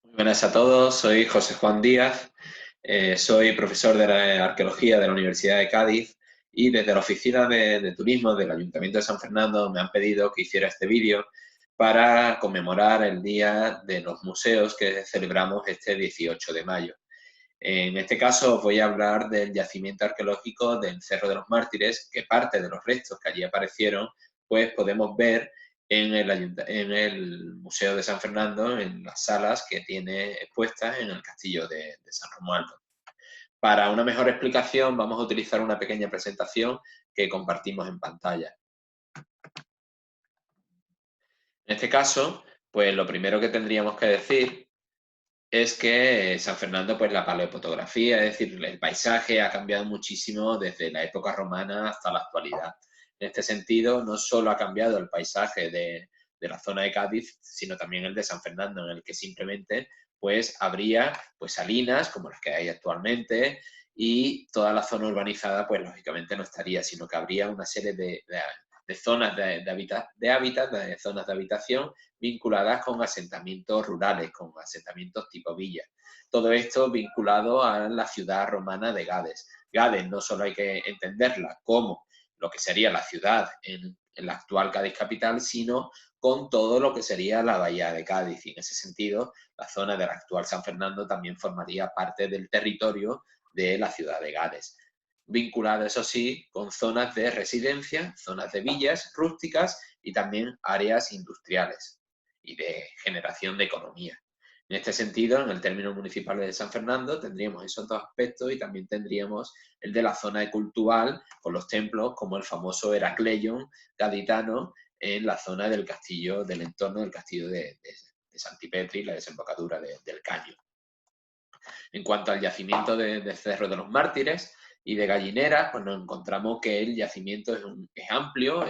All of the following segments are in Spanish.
Muy buenas a todos, soy José Juan Díaz, soy profesor de la arqueología de la Universidad de Cádiz y desde la oficina de turismo del Ayuntamiento de San Fernando me han pedido que hiciera este vídeo para conmemorar el Día de los Museos que celebramos este 18 de mayo. En este caso os voy a hablar del yacimiento arqueológico del Cerro de los Mártires, que parte de los restos que allí aparecieron, pues podemos ver en el Museo de San Fernando, en las salas que tiene expuestas en el Castillo de San Romualdo. Para una mejor explicación vamos a utilizar una pequeña presentación que compartimos en pantalla. En este caso, pues lo primero que tendríamos que decir es que San Fernando, pues la paleofotografía, es decir, el paisaje ha cambiado muchísimo desde la época romana hasta la actualidad. En este sentido, no solo ha cambiado el paisaje de la zona de Cádiz, sino también el de San Fernando, en el que simplemente pues habría pues salinas como las que hay actualmente y toda la zona urbanizada pues lógicamente no estaría, sino que habría una serie de zonas de hábitat, de zonas de habitación vinculadas con asentamientos rurales, con asentamientos tipo villa. Todo esto vinculado a la ciudad romana de Gades. Gades no solo hay que entenderla como lo que sería la ciudad en la actual Cádiz capital, sino con todo lo que sería la bahía de Cádiz. Y en ese sentido, la zona del actual San Fernando también formaría parte del territorio de la ciudad de Gades, vinculada, eso sí, con zonas de residencia, zonas de villas rústicas y también áreas industriales y de generación de economía. En este sentido, en el término municipal de San Fernando tendríamos esos dos aspectos y también tendríamos el de la zona cultural con los templos como el famoso Heracleion gaditano en la zona del castillo, del entorno del castillo de Santipetri, la desembocadura del Caño. En cuanto al yacimiento de Cerro de los Mártires y de Gallineras, pues nos encontramos que el yacimiento es amplio,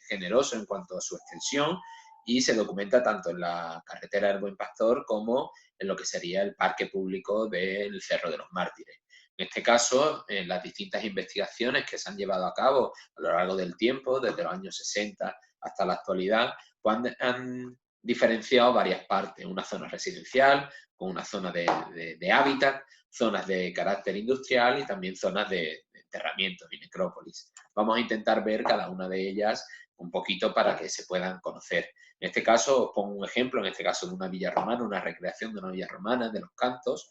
generoso en cuanto a su extensión y se documenta tanto en la carretera del Buen Pastor como en lo que sería el parque público del Cerro de los Mártires. En este caso, en las distintas investigaciones que se han llevado a cabo a lo largo del tiempo, desde los años 60 hasta la actualidad, pues han diferenciado varias partes, una zona residencial, con una zona de hábitat, zonas de carácter industrial y también zonas de enterramientos y necrópolis. Vamos a intentar ver cada una de ellas un poquito para que se puedan conocer. En este caso, os pongo un ejemplo, en este caso de una villa romana, una recreación de una villa romana, de los Cantos,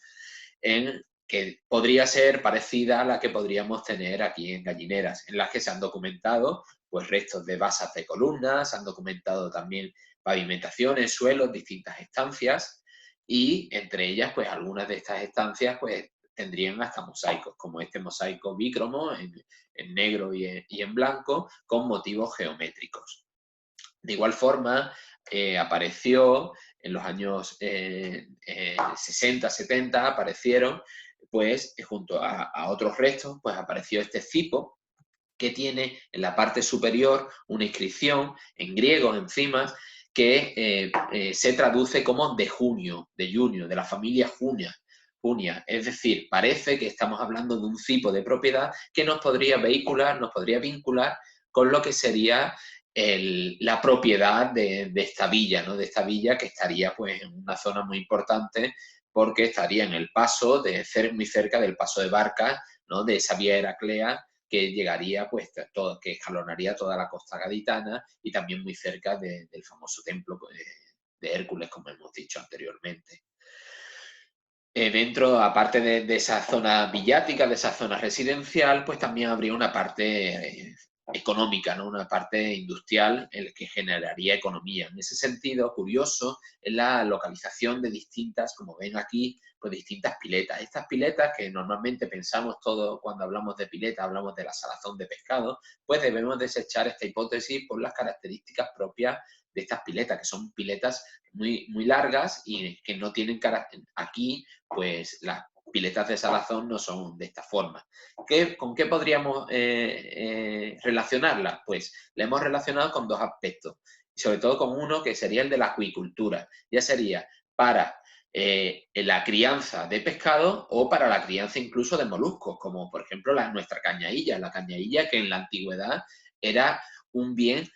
que podría ser parecida a la que podríamos tener aquí en Gallineras, en las que se han documentado pues restos de basas de columnas, se han documentado también pavimentaciones, suelos, distintas estancias, y entre ellas, pues algunas de estas estancias pues tendrían hasta mosaicos, como este mosaico bícromo en negro y en blanco, con motivos geométricos. De igual forma, apareció en los años 60, 70, aparecieron, pues junto a otros restos, pues apareció este cipo, que tiene en la parte superior una inscripción en griego encima que se traduce como de junio, de la familia Junia. Junia. Es decir, parece que estamos hablando de un tipo de propiedad que nos podría vehicular, nos podría vincular con lo que sería la propiedad de esta villa, ¿no? De esta villa que estaría pues en una zona muy importante porque estaría en el paso, muy cerca del paso de barcas, ¿no? De esa vía heraclea que llegaría, pues, que escalonaría toda la costa gaditana y también muy cerca del famoso templo de Hércules, como hemos dicho anteriormente. Dentro, aparte de esa zona villática, de esa zona residencial, pues también habría una parte económica, ¿no? Una parte industrial en la que generaría economía. En ese sentido, curioso es la localización de distintas, como ven aquí, pues distintas piletas. Estas piletas que normalmente pensamos todo cuando hablamos de pileta, hablamos de la salazón de pescado, pues debemos desechar esta hipótesis por las características propias de estas piletas, que son piletas muy, muy largas y que no tienen carácter. Aquí pues las piletas de salazón no son de esta forma. ¿Con qué podríamos relacionarlas? Pues la hemos relacionado con dos aspectos, y sobre todo con uno que sería el de la acuicultura. Ya sería para la crianza de pescado o para la crianza incluso de moluscos, como por ejemplo nuestra cañailla. La cañailla que en la antigüedad era un bien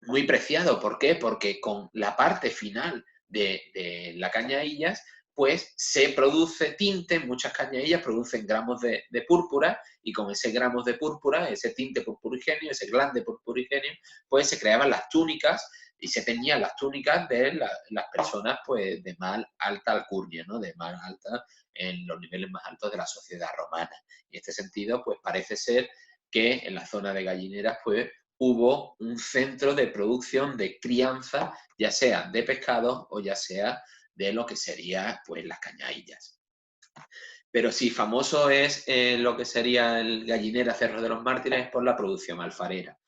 muy preciado. ¿Por qué? Porque con la parte final de la cañadillas, pues se produce tinte, muchas cañadillas producen gramos de púrpura, y con ese gramos de púrpura, ese tinte purpurigenio, ese glande purpurigenio, pues se creaban las túnicas, y se teñían las túnicas de las personas pues de más alta alcurnia, ¿no? De más alta, en los niveles más altos de la sociedad romana. Y en este sentido, pues parece ser que en la zona de Gallineras, pues hubo un centro de producción, de crianza, ya sea de pescado o ya sea de lo que sería pues las cañadillas. Pero sí, famoso es lo que sería el Gallinera Cerro de los Mártires por la producción alfarera.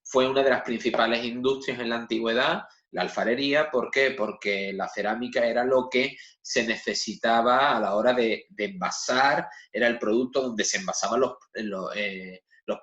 Fue una de las principales industrias en la antigüedad, la alfarería. ¿Por qué? Porque la cerámica era lo que se necesitaba a la hora de envasar, era el producto donde se envasaban los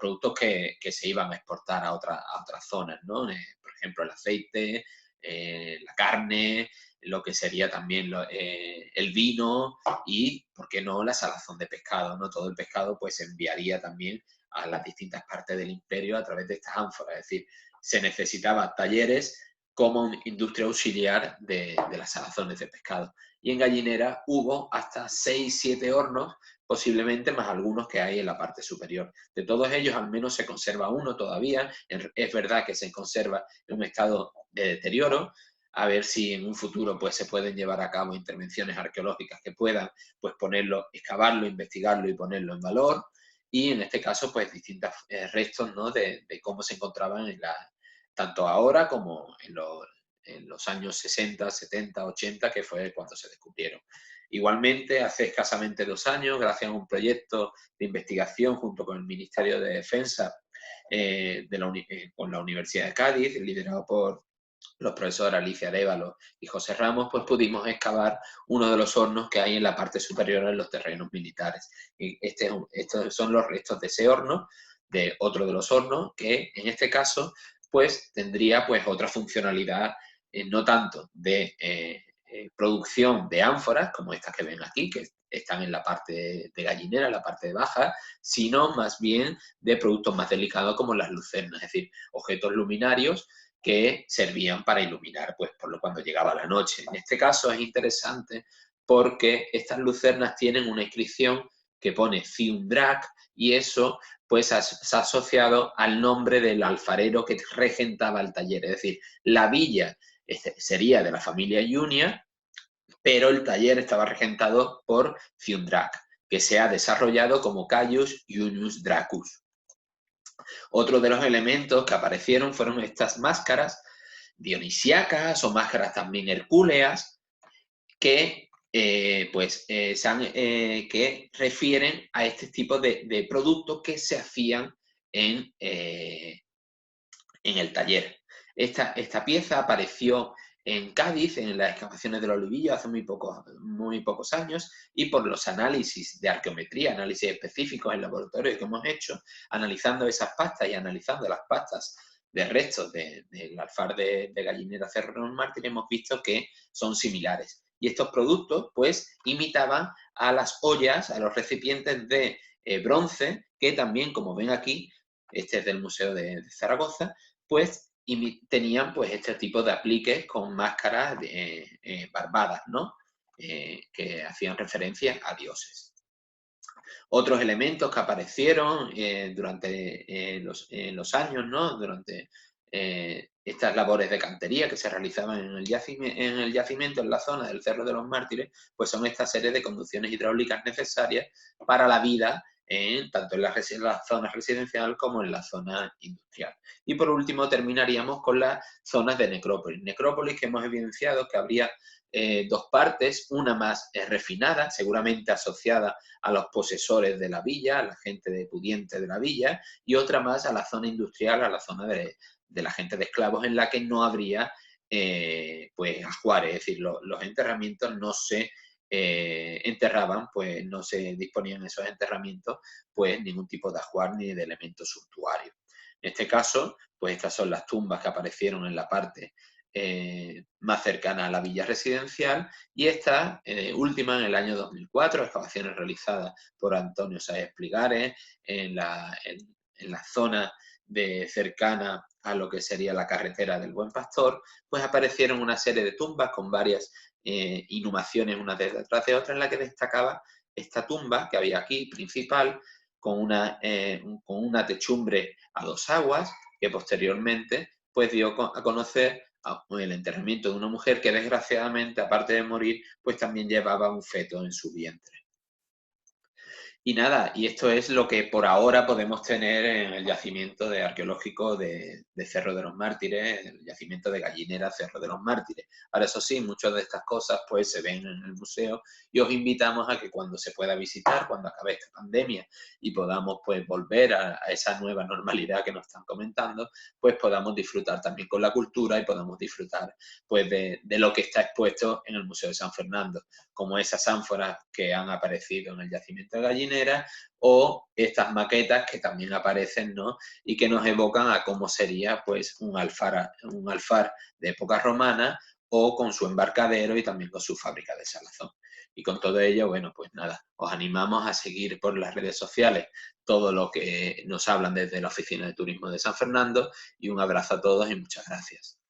productos que se iban a exportar a otras zonas, ¿no? Por ejemplo, el aceite, la carne, lo que sería también el vino y, ¿por qué no?, la salazón de pescado, ¿no? Todo el pescado pues se enviaría también a las distintas partes del imperio a través de estas ánforas. Es decir, se necesitaba talleres como industria auxiliar de las salazones de pescado. Y en Gallinera hubo hasta 6, 7 hornos, posiblemente más algunos que hay en la parte superior. De todos ellos, al menos se conserva uno todavía. Es verdad que se conserva en un estado de deterioro. A ver si en un futuro pues se pueden llevar a cabo intervenciones arqueológicas que puedan pues ponerlo, excavarlo, investigarlo y ponerlo en valor. Y en este caso pues distintos restos, ¿no?, de cómo se encontraban tanto ahora como en los años 60, 70, 80, que fue cuando se descubrieron. Igualmente, hace escasamente 2 años, gracias a un proyecto de investigación junto con el Ministerio de Defensa, con la Universidad de Cádiz, liderado por los profesores Alicia Arévalo y José Ramos, pues pudimos excavar uno de los hornos que hay en la parte superior en los terrenos militares. Y estos son los restos de ese horno, de otro de los hornos, que en este caso pues tendría pues otra funcionalidad, no tanto de producción de ánforas, como estas que ven aquí, que están en la parte de Gallinera, en la parte baja, sino más bien de productos más delicados como las lucernas, es decir, objetos luminarios que servían para iluminar, pues, por lo cuando llegaba la noche. En este caso es interesante porque estas lucernas tienen una inscripción que pone Fiundrac, y eso pues se ha asociado al nombre del alfarero que regentaba el taller. Es decir, la villa sería de la familia Junia, pero el taller estaba regentado por Fiundrac, que se ha desarrollado como Caius Junius Dracus. Otro de los elementos que aparecieron fueron estas máscaras dionisíacas o máscaras también hercúleas que, que refieren a este tipo de productos que se hacían en el taller. Esta pieza apareció en Cádiz, en las excavaciones del Olivillo, hace muy pocos años, y por los análisis de arqueometría, análisis específicos en laboratorio que hemos hecho, analizando esas pastas y analizando las pastas de restos del alfar de Gallinera Cerro de los Mártires, hemos visto que son similares. Y estos productos, pues, imitaban a las ollas, a los recipientes de bronce, que también, como ven aquí, este es del Museo de Zaragoza, pues tenían pues este tipo de apliques con máscaras barbadas, ¿no? Que hacían referencia a dioses. Otros elementos que aparecieron durante los años, ¿no?, durante estas labores de cantería que se realizaban en el yacimiento, en la zona del Cerro de los Mártires, pues son esta serie de conducciones hidráulicas necesarias para la vida, tanto en la zona residencial como en la zona industrial. Y por último terminaríamos con las zonas de necrópolis. Necrópolis que hemos evidenciado que habría dos partes, una más refinada, seguramente asociada a los posesores de la villa, a la gente pudiente de la villa, y otra más a la zona industrial, a la zona de la gente de esclavos, en la que no habría pues ajuares, es decir, los enterramientos no se enterraban, pues no se disponían esos enterramientos pues ningún tipo de ajuar ni de elemento suntuario. En este caso, pues estas son las tumbas que aparecieron en la parte más cercana a la villa residencial, y esta última en el año 2004, excavaciones realizadas por Antonio Sáez Pligares en la zona de cercana a lo que sería la carretera del Buen Pastor, pues aparecieron una serie de tumbas con varias inhumaciones una detrás de otra, en la que destacaba esta tumba que había aquí, principal, con una techumbre a dos aguas, que posteriormente pues dio a conocer el enterramiento de una mujer que desgraciadamente, aparte de morir, pues también llevaba un feto en su vientre. Y nada, y esto es lo que por ahora podemos tener en el yacimiento arqueológico de Cerro de los Mártires, el yacimiento de Gallinera Cerro de los Mártires. Ahora, eso sí, muchas de estas cosas pues se ven en el museo y os invitamos a que cuando se pueda visitar, cuando acabe esta pandemia y podamos pues volver a esa nueva normalidad que nos están comentando, pues podamos disfrutar también con la cultura y podamos disfrutar pues de lo que está expuesto en el Museo de San Fernando, como esas ánforas que han aparecido en el yacimiento de Gallinera o estas maquetas que también aparecen, ¿no? Y que nos evocan a cómo sería pues un alfar de época romana o con su embarcadero y también con su fábrica de salazón. Y con todo ello, bueno, pues nada, os animamos a seguir por las redes sociales todo lo que nos hablan desde la Oficina de Turismo de San Fernando y un abrazo a todos y muchas gracias.